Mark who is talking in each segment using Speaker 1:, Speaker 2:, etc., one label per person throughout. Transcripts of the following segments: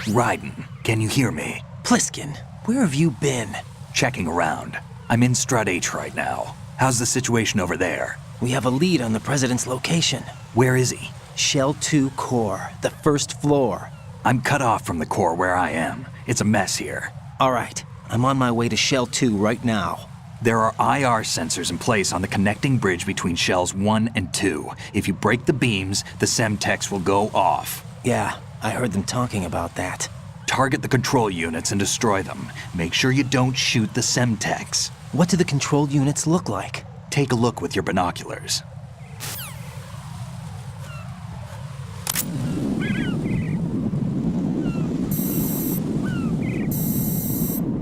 Speaker 1: Raiden, can you hear me?
Speaker 2: Pliskin, where have you been?
Speaker 1: Checking around. I'm in Strut H right now. How's the situation over there?
Speaker 2: We have a lead on the President's location.
Speaker 1: Where is he?
Speaker 2: Shell 2 core, the first floor.
Speaker 1: I'm cut off from the core where I am. It's a mess here.
Speaker 2: All right, I'm on my way to Shell 2 right now.
Speaker 1: There are IR sensors in place on the connecting bridge between Shells 1 and 2. If you break the beams, the Semtex will go off.
Speaker 2: Yeah, I heard them talking about that.
Speaker 1: Target the control units and destroy them. Make sure you don't shoot the Semtex.
Speaker 2: What do the control units look like?
Speaker 1: Take a look with your binoculars.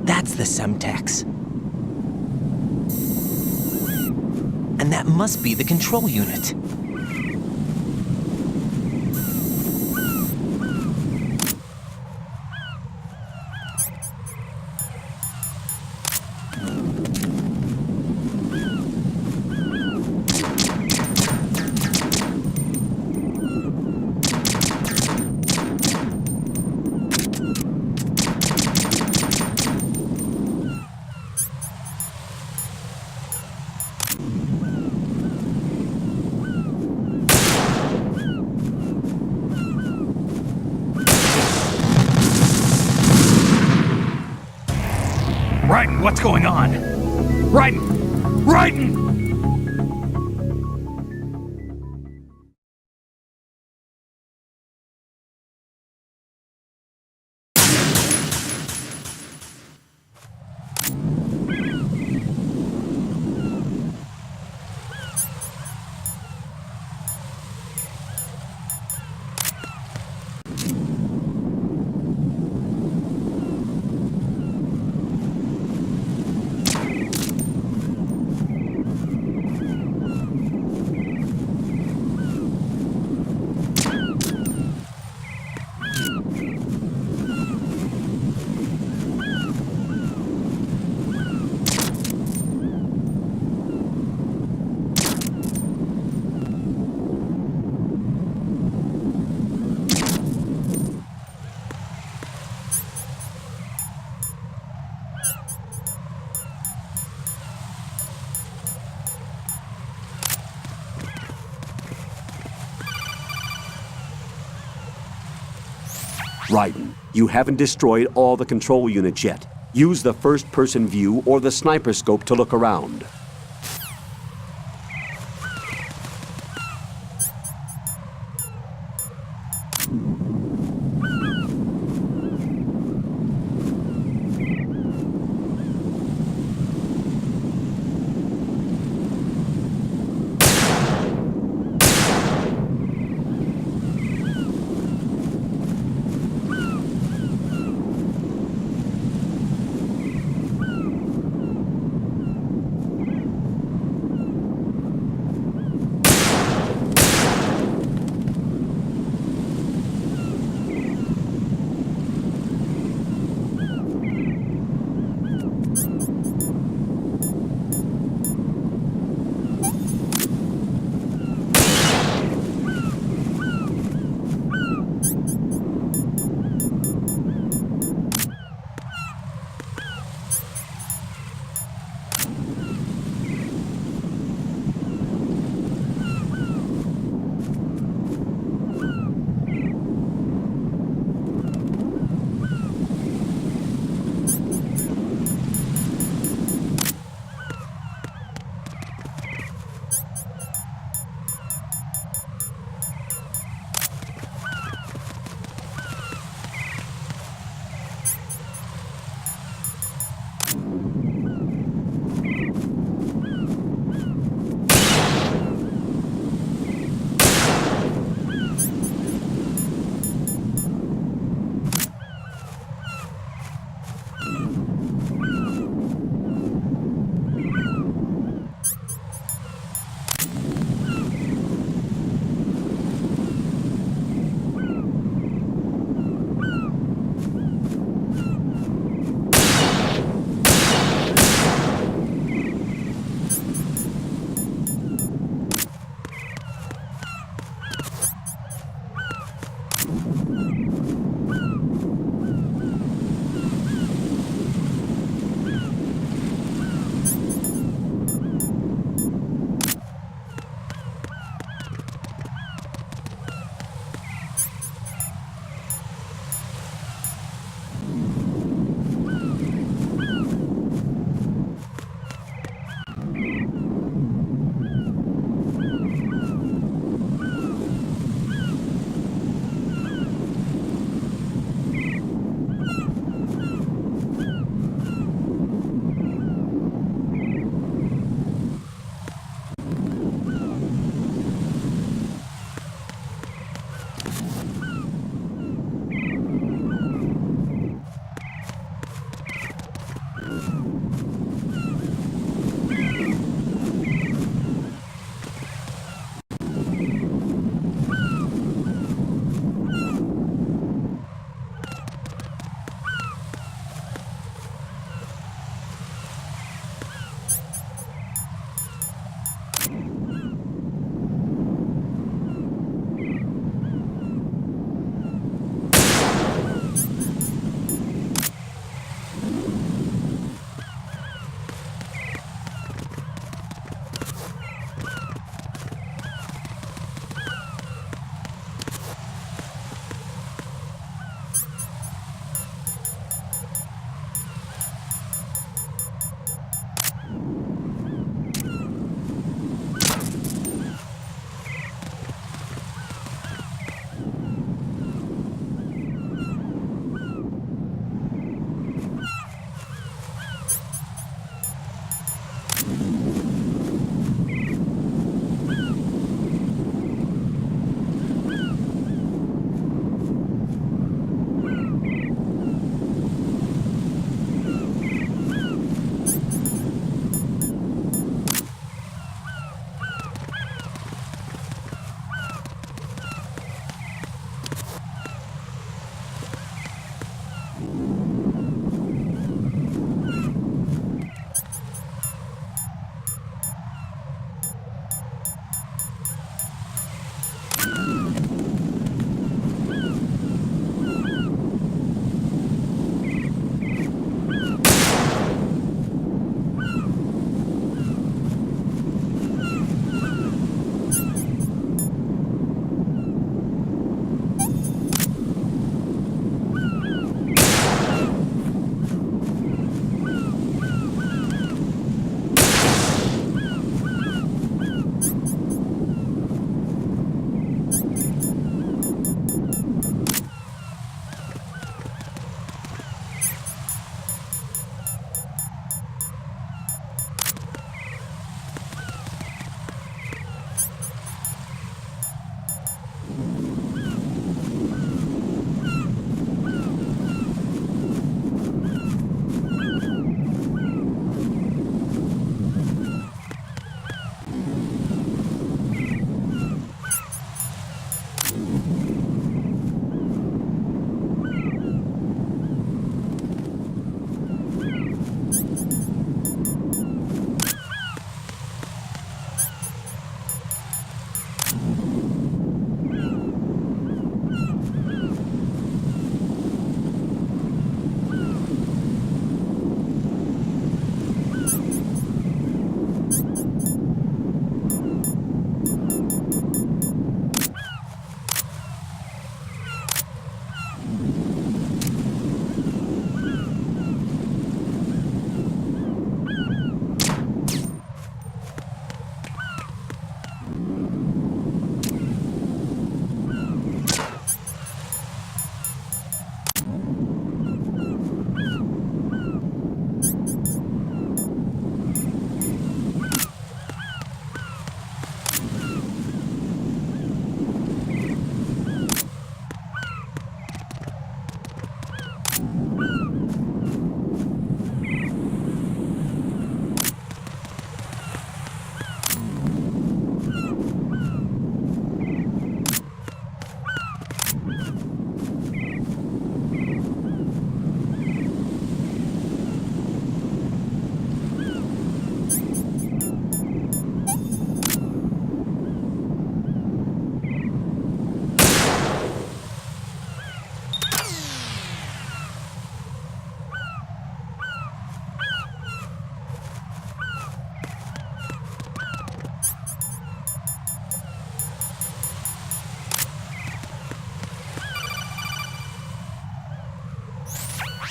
Speaker 2: That's the Semtex. And that must be the control unit.
Speaker 1: Raiden, what's going on? Raiden! Raiden!
Speaker 3: Raiden, you haven't destroyed all the control units yet. Use the first-person view or the sniper scope to look around.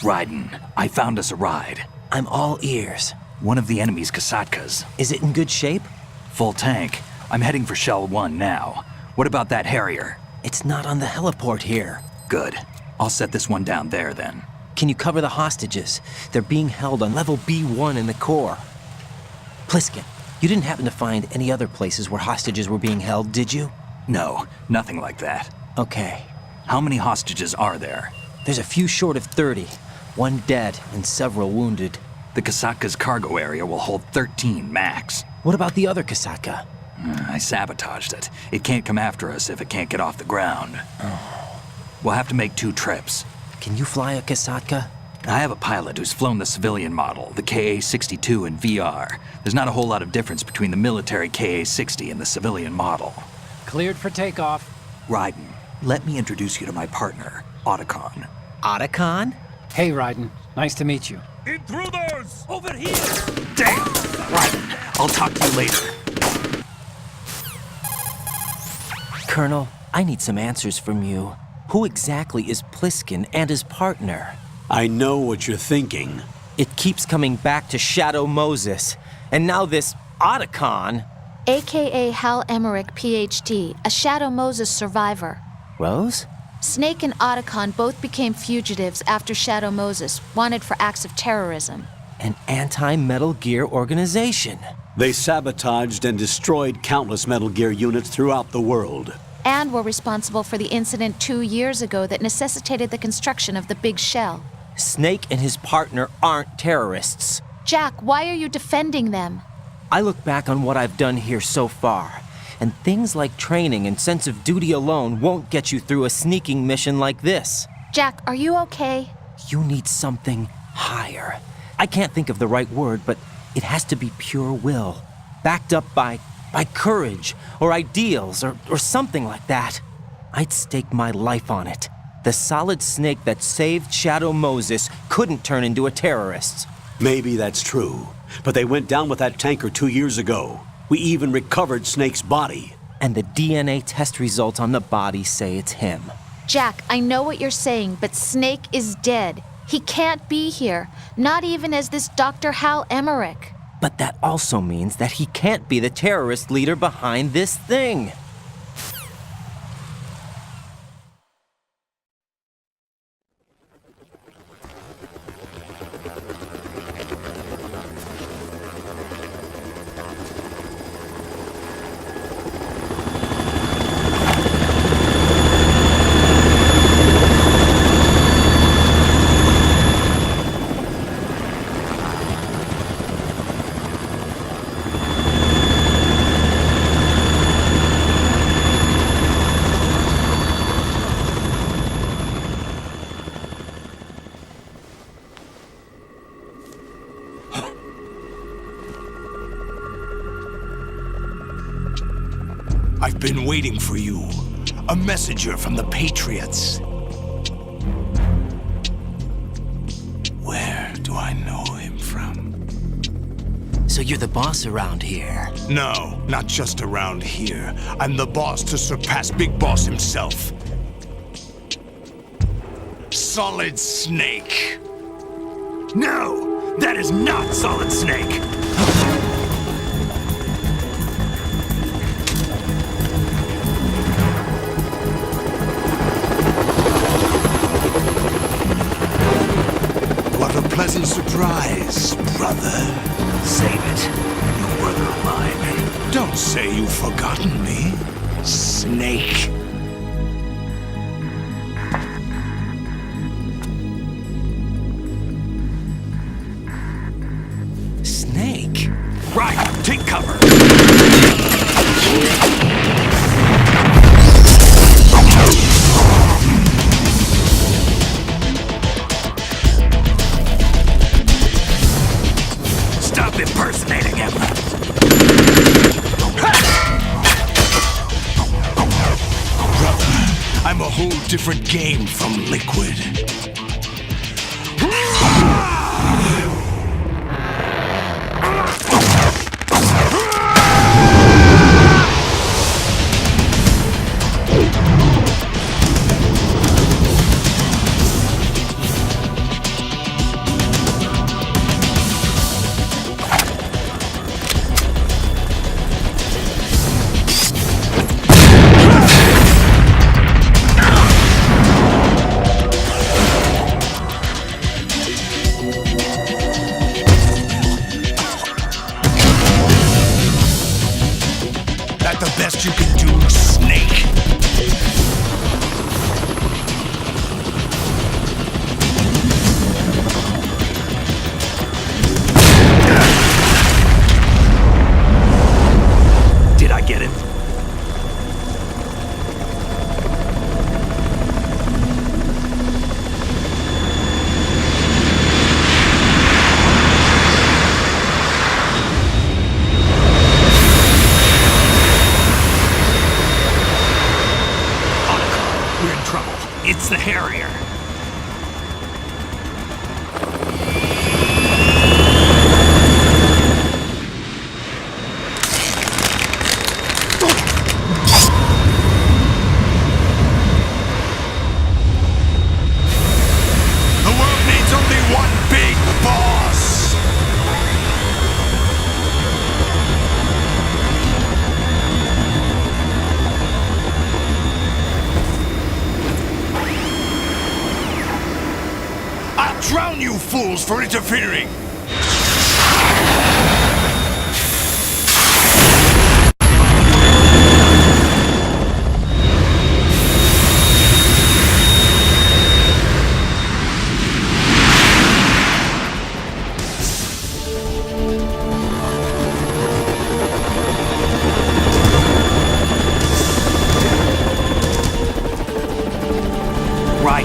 Speaker 1: Raiden, I found us a ride.
Speaker 2: I'm all ears.
Speaker 1: One of the enemy's Kasatkas.
Speaker 2: Is it in good shape?
Speaker 1: Full tank. I'm heading for Shell 1 now. What about that Harrier?
Speaker 2: It's not on the heliport here.
Speaker 1: Good. I'll set this one down there then.
Speaker 2: Can you cover the hostages? They're being held on level B1 in the core. Pliskin, you didn't happen to find any other places where hostages were being held, did you?
Speaker 1: No, nothing like that.
Speaker 2: Okay.
Speaker 1: How many hostages are there?
Speaker 2: There's a few short of 30. One dead and several wounded.
Speaker 1: The Kasatka's cargo area will hold 13 max.
Speaker 2: What about the other Kasaka?
Speaker 1: I sabotaged it. It can't come after us if it can't get off the ground. We'll have to make 2 trips.
Speaker 2: Can you fly a Kasaka?
Speaker 1: I have a pilot who's flown the civilian model, the KA-62 in VR. There's not a whole lot of difference between the military KA-60 and the civilian model.
Speaker 4: Cleared for takeoff.
Speaker 1: Raiden, let me introduce you to my partner, Otacon.
Speaker 2: Otacon?
Speaker 4: Hey, Raiden. Nice to meet you.
Speaker 5: Intruders!
Speaker 2: Over here!
Speaker 1: Damn! Raiden, I'll talk to you later.
Speaker 2: Colonel, I need some answers from you. Who exactly is Pliskin and his partner?
Speaker 5: I know what you're thinking.
Speaker 2: It keeps coming back to Shadow Moses. And now this Otacon.
Speaker 6: AKA Hal Emmerich, PhD, a Shadow Moses survivor.
Speaker 2: Rose?
Speaker 6: Snake and Otacon both became fugitives after Shadow Moses, wanted for acts of terrorism.
Speaker 2: An anti-Metal Gear organization.
Speaker 5: They sabotaged and destroyed countless Metal Gear units throughout the world.
Speaker 6: And were responsible for the incident 2 years ago that necessitated the construction of the Big Shell.
Speaker 2: Snake and his partner aren't terrorists.
Speaker 6: Jack, why are you defending them?
Speaker 2: I look back on what I've done here so far, and things like training and sense of duty alone won't get you through a sneaking mission like this.
Speaker 6: Jack, are you okay?
Speaker 2: You need something higher. I can't think of the right word, but it has to be pure will, backed up by courage or ideals or something like that. I'd stake my life on it. The solid snake that saved Shadow Moses couldn't turn into a terrorist.
Speaker 5: Maybe that's true, but they went down with that tanker 2 years ago. We even recovered Snake's body.
Speaker 2: And the DNA test results on the body say it's him.
Speaker 6: Jack, I know what you're saying, but Snake is dead. He can't be here, not even as this Dr. Hal Emmerich.
Speaker 2: But that also means that he can't be the terrorist leader behind this thing.
Speaker 7: I've been waiting for you. A messenger from the Patriots. Where do I know him from?
Speaker 2: So you're the boss around here.
Speaker 7: No, not just around here. I'm the boss to surpass Big Boss himself. Solid Snake.
Speaker 1: No! That is not Solid Snake!
Speaker 7: What a pleasant surprise, brother.
Speaker 1: Save it. You brother of mine.
Speaker 7: Don't say you've forgotten me, Snake.
Speaker 2: Snake?
Speaker 1: Right, take cover! Stop impersonating him!
Speaker 7: Brother, I'm a whole different game from Liquid.
Speaker 1: It's the Harrier.
Speaker 7: The world needs only one big boss! I'll drown you fools for interfering!
Speaker 1: Right.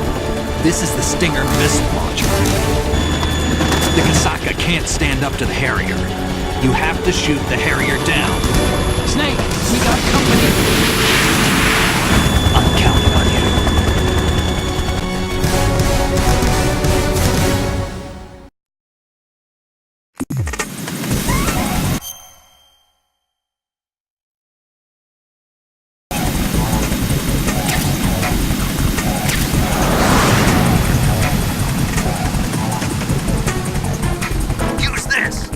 Speaker 1: This is the Stinger missile launcher. The Kasaka can't stand up to the Harrier. You have to shoot the Harrier down.
Speaker 4: Snake, we got company.
Speaker 1: I'm counting on you. Use this!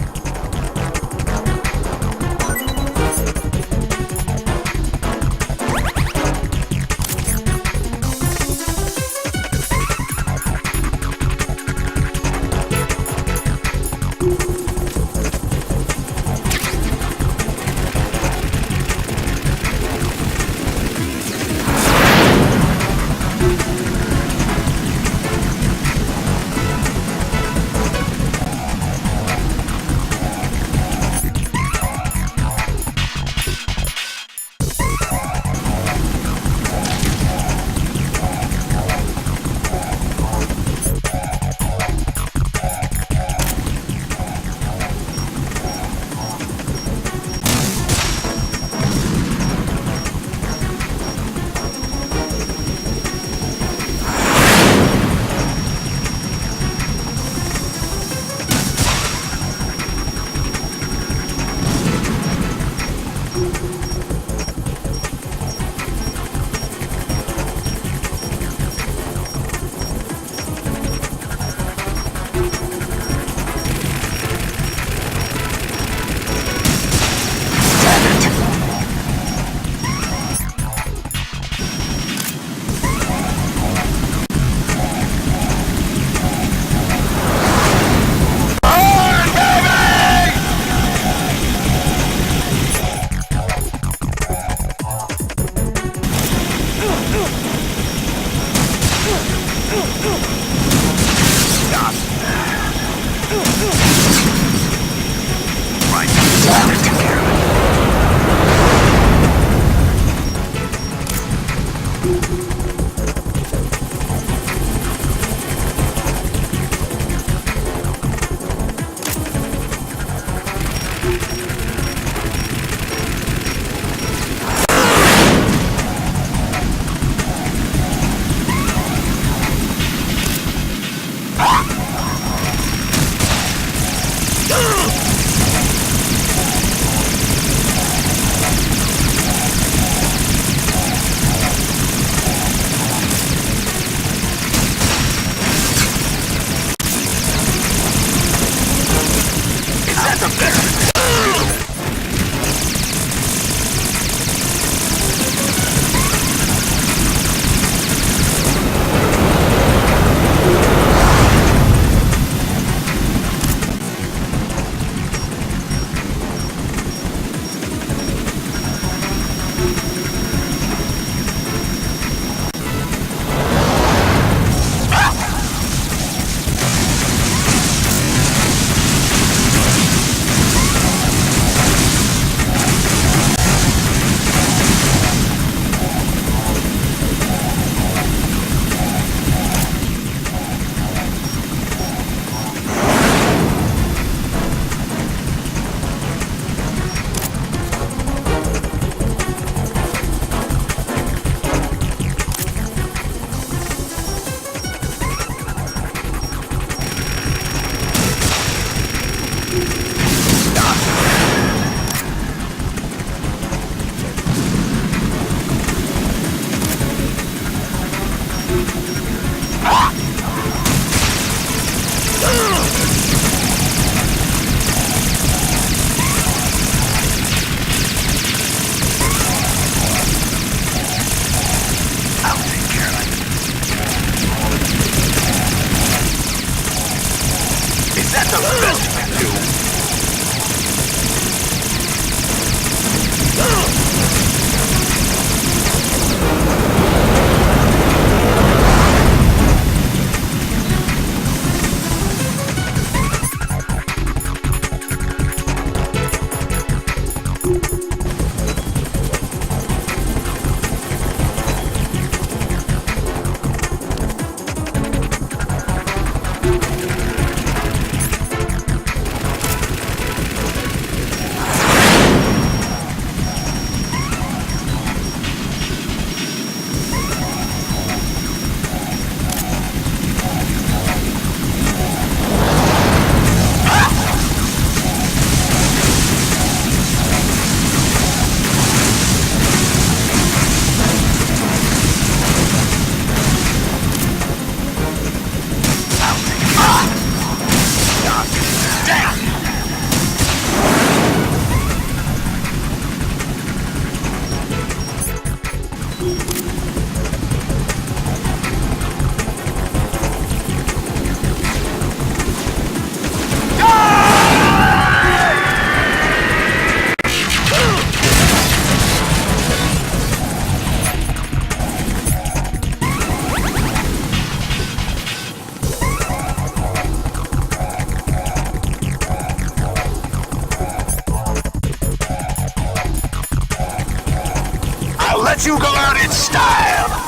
Speaker 7: let you go out in style!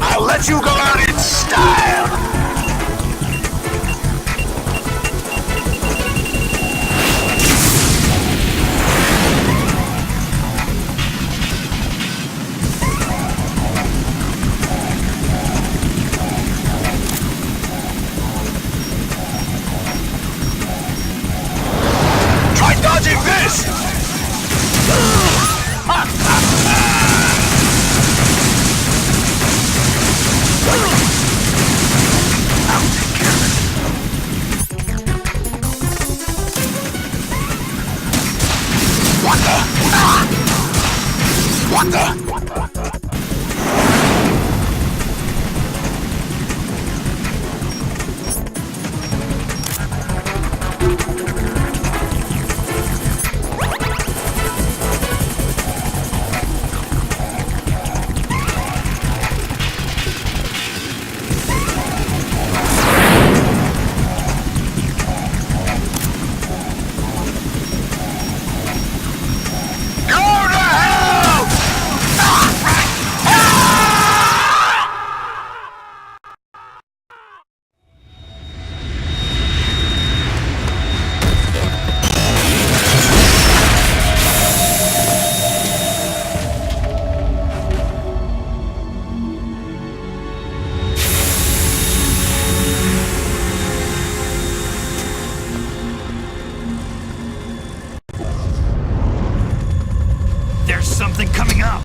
Speaker 7: I'll let you go out in style! Try dodging this! What the?
Speaker 1: There's something coming up!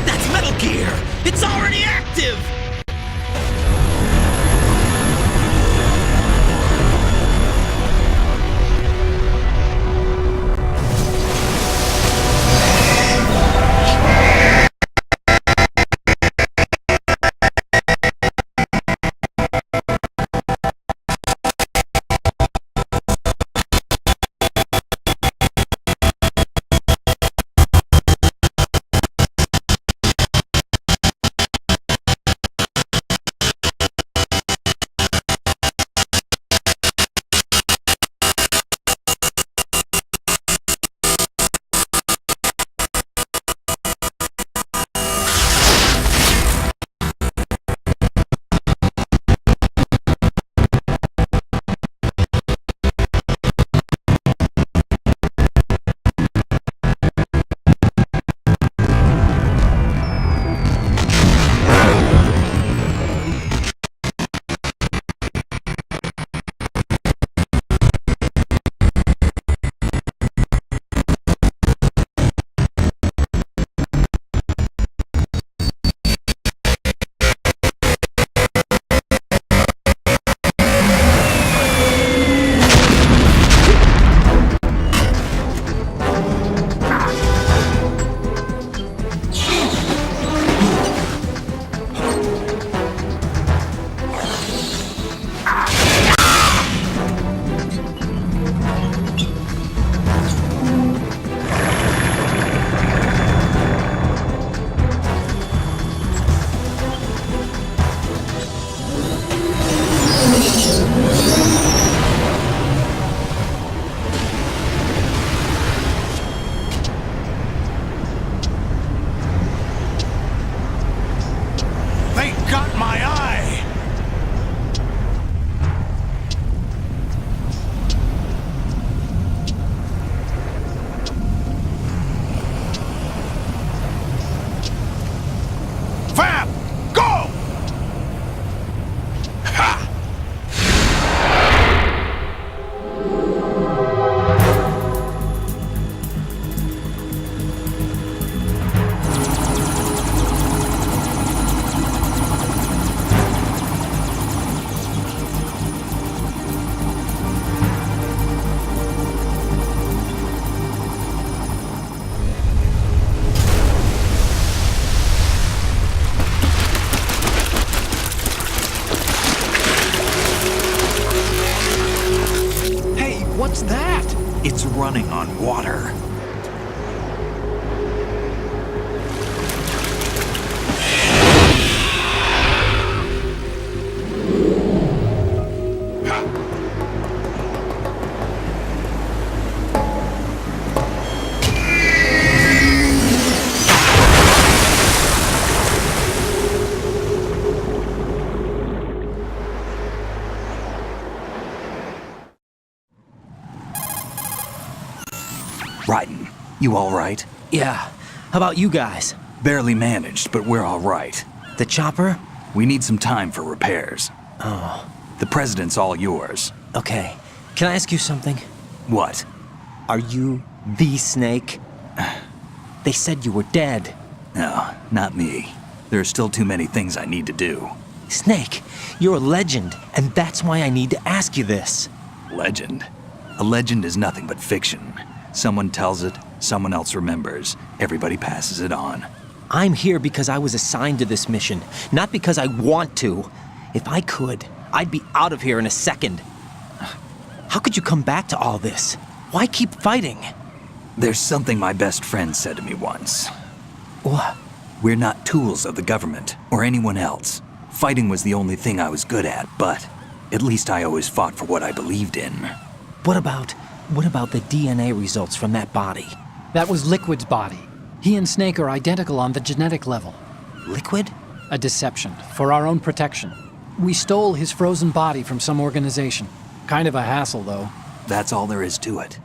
Speaker 2: That's Metal Gear! It's already active!
Speaker 1: running on water. Raiden, you all right?
Speaker 2: Yeah. How about you guys?
Speaker 1: Barely managed, but we're all right.
Speaker 2: The chopper?
Speaker 1: We need some time for repairs. Oh. The president's all yours.
Speaker 2: Okay. Can I ask you something?
Speaker 1: What?
Speaker 2: Are you the Snake? They said you were dead.
Speaker 1: No, not me. There are still too many things I need to do.
Speaker 2: Snake, you're a legend, and that's why I need to ask you this.
Speaker 1: Legend? A legend is nothing but fiction. Someone tells it, someone else remembers. Everybody passes it on.
Speaker 2: I'm here because I was assigned to this mission, not because I want to. If I could, I'd be out of here in a second. How could you come back to all this? Why keep fighting?
Speaker 1: There's something my best friend said to me once.
Speaker 2: What?
Speaker 1: We're not tools of the government or anyone else. Fighting was the only thing I was good at, but at least I always fought for what I believed in.
Speaker 2: What about the DNA results from that body?
Speaker 4: That was Liquid's body. He and Snake are identical on the genetic level.
Speaker 2: Liquid?
Speaker 4: A deception, for our own protection. We stole his frozen body from some organization. Kind of a hassle, though.
Speaker 1: That's all there is to it.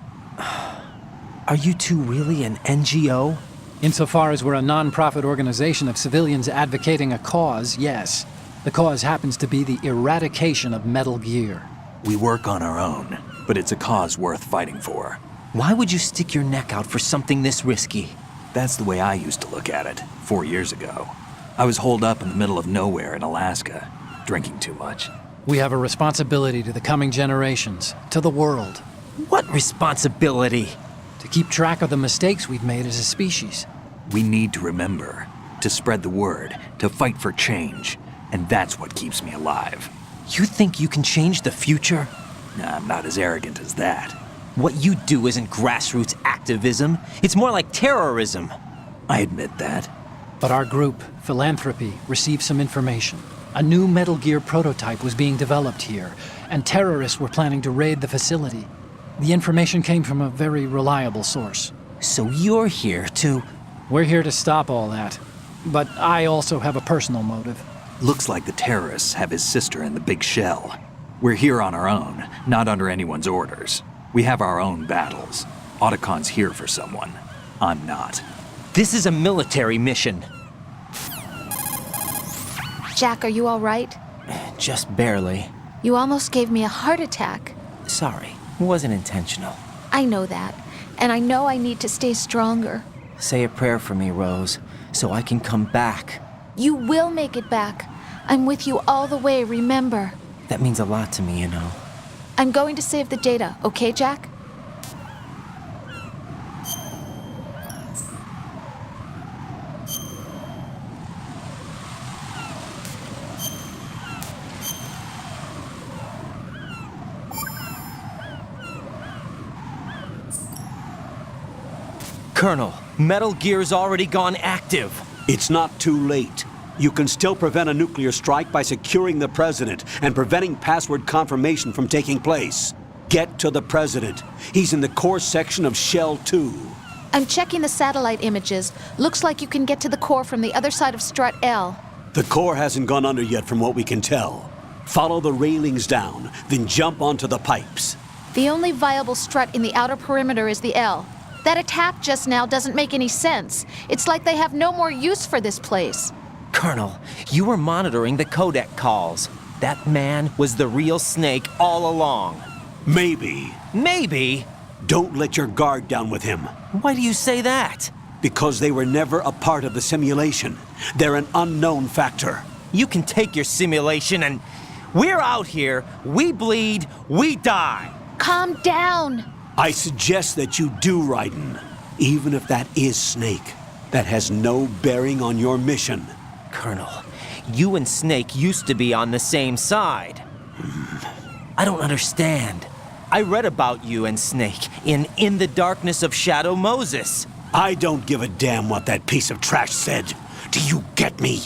Speaker 2: Are you two really an NGO?
Speaker 4: Insofar as we're a non-profit organization of civilians advocating a cause, yes. The cause happens to be the eradication of Metal Gear.
Speaker 1: We work on our own, but it's a cause worth fighting for.
Speaker 2: Why would you stick your neck out for something this risky?
Speaker 1: That's the way I used to look at it, 4 years ago. I was holed up in the middle of nowhere in Alaska, drinking too much.
Speaker 4: We have a responsibility to the coming generations, to the world,
Speaker 2: What responsibility?
Speaker 4: to keep track of the mistakes we've made as a species.
Speaker 1: We need to remember, to spread the word, to fight for change, and that's what keeps me alive.
Speaker 2: You think you can change the future?
Speaker 1: Nah, I'm not as arrogant as that.
Speaker 2: What you do isn't grassroots activism. It's more like terrorism.
Speaker 1: I admit that.
Speaker 4: But our group, Philanthropy, received some information. A new Metal Gear prototype was being developed here, and terrorists were planning to raid the facility. The information came from a very reliable source.
Speaker 2: So you're here to...
Speaker 4: We're here to stop all that. But I also have a personal motive.
Speaker 1: Looks like the terrorists have his sister in the big shell. We're here on our own, not under anyone's orders. We have our own battles. Otacon's here for someone. I'm not.
Speaker 2: This is a military mission.
Speaker 6: Jack, are you all right?
Speaker 2: Just barely.
Speaker 6: You almost gave me a heart attack.
Speaker 2: Sorry, it wasn't intentional.
Speaker 6: I know that. And I know I need to stay stronger.
Speaker 2: Say a prayer for me, Rose, so I can come back.
Speaker 6: You will make it back. I'm with you all the way, remember.
Speaker 2: That means a lot to me, you know.
Speaker 6: I'm going to save the data, okay, Jack?
Speaker 2: Colonel, Metal Gear's already gone active.
Speaker 5: It's not too late. You can still prevent a nuclear strike by securing the president and preventing password confirmation from taking place. Get to the president. He's in the core section of Shell 2.
Speaker 6: I'm checking the satellite images. Looks like you can get to the core from the other side of Strut L.
Speaker 5: The core hasn't gone under yet from what we can tell. Follow the railings down, then jump onto the pipes.
Speaker 6: The only viable strut in the outer perimeter is the L. That attack just now doesn't make any sense. It's like they have no more use for this place.
Speaker 2: Colonel, you were monitoring the codec calls. That man was the real Snake all along.
Speaker 5: Maybe.
Speaker 2: Maybe?
Speaker 5: Don't let your guard down with him.
Speaker 2: Why do you say that?
Speaker 5: Because they were never a part of the simulation. They're an unknown factor.
Speaker 2: You can take your simulation and... We're out here, we bleed, we die.
Speaker 6: Calm down.
Speaker 5: I suggest that you do, Raiden. Even if that is Snake. That has no bearing on your mission.
Speaker 2: Colonel, you and Snake used to be on the same side. I don't understand. I read about you and Snake in the Darkness of Shadow Moses.
Speaker 5: I don't give a damn what that piece of trash said. Do you get me?